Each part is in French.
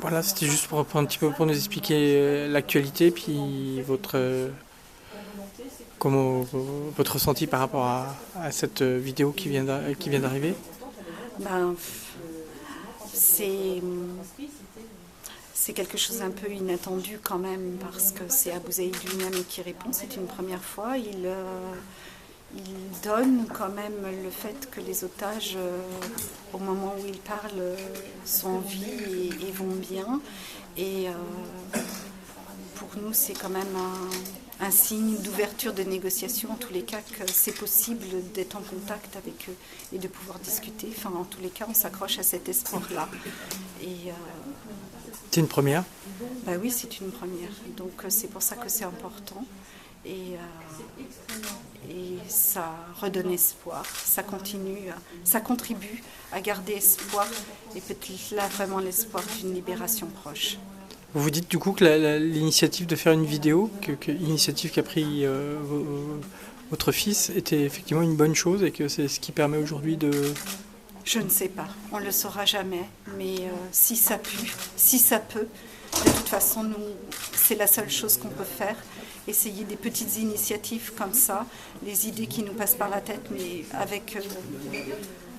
Voilà, c'était juste pour un petit peu pour nous expliquer l'actualité, puis comment, votre ressenti par rapport à cette vidéo qui vient d'arriver. Ben, c'est c'est quelque chose un peu inattendu quand même parce que c'est Abou Zaïd lui-même qui répond. C'est une première fois. Il donne quand même le fait que les otages, au moment où il parle, sont en vie et vont bien. Et pour nous, c'est quand même un signe d'ouverture de négociation, en tous les cas, que c'est possible d'être en contact avec eux et de pouvoir discuter. Enfin, en tous les cas, on s'accroche à cet espoir-là. Et C'est une première. bah oui, c'est une première. Donc c'est pour ça que c'est important. Et, ça redonne espoir, ça continue, ça contribue à garder espoir et peut-être là vraiment l'espoir d'une libération proche. Vous vous dites du coup que l'initiative de faire une vidéo, l'initiative qu'a pris votre fils était effectivement une bonne chose et que c'est ce qui permet aujourd'hui de... Je ne sais pas, on ne le saura jamais, mais si ça pue, si ça peut, de toute façon, nous, c'est la seule chose qu'on peut faire. Essayer des petites initiatives comme ça, les idées qui nous passent par la tête, mais avec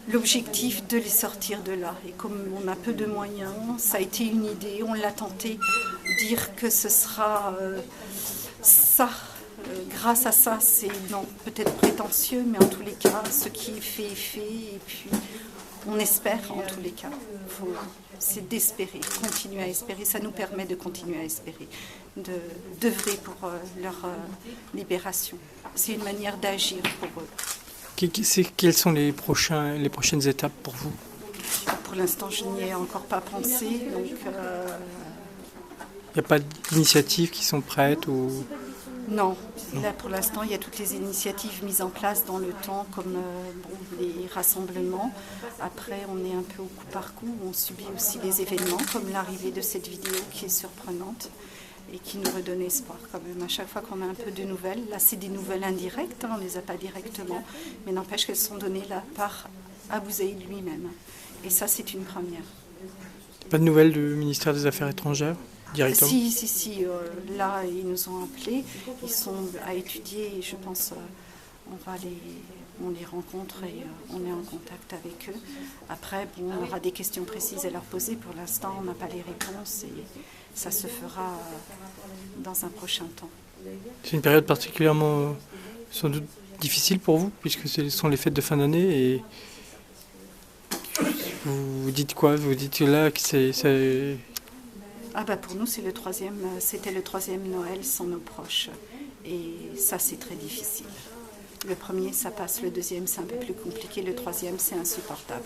l'objectif de les sortir de là. Et comme on a peu de moyens, ça a été une idée, on l'a tenté, dire que ce sera ça. Grâce à ça, c'est non, peut-être prétentieux, mais en tous les cas, ce qui est fait est fait. Et puis, on espère en tous les cas. C'est d'espérer, continuer à espérer. Ça nous permet de continuer à espérer, d'œuvrer pour leur libération. C'est une manière d'agir pour eux. Quelles sont les prochaines étapes pour vous? Pour l'instant, je n'y ai encore pas pensé. Donc, Il n'y a pas d'initiatives qui sont prêtes ou... non, là pour l'instant il y a toutes les initiatives mises en place dans le temps comme les rassemblements. Après on est un peu au coup par coup, on subit aussi les événements comme l'arrivée de cette vidéo qui est surprenante et qui nous redonne espoir quand même. À chaque fois qu'on a un peu de nouvelles, là c'est des nouvelles indirectes, on ne les a pas directement, mais n'empêche qu'elles sont données là par Abou Zaïd lui-même. Et ça c'est une première. Pas de nouvelles du ministère des Affaires étrangères directement? Si, là, ils nous ont appelés, ils sont à étudier et je pense on les rencontre et on est en contact avec eux. Après, bon, on aura des questions précises à leur poser. Pour l'instant, on n'a pas les réponses et ça se fera dans un prochain temps. C'est une période particulièrement sans doute difficile pour vous puisque ce sont les fêtes de fin d'année et vous dites quoi? Vous dites là que c'est... Ah bah pour nous, c'était le troisième Noël sans nos proches. Et ça, c'est très difficile. Le premier, ça passe. Le deuxième, c'est un peu plus compliqué. Le troisième, c'est insupportable.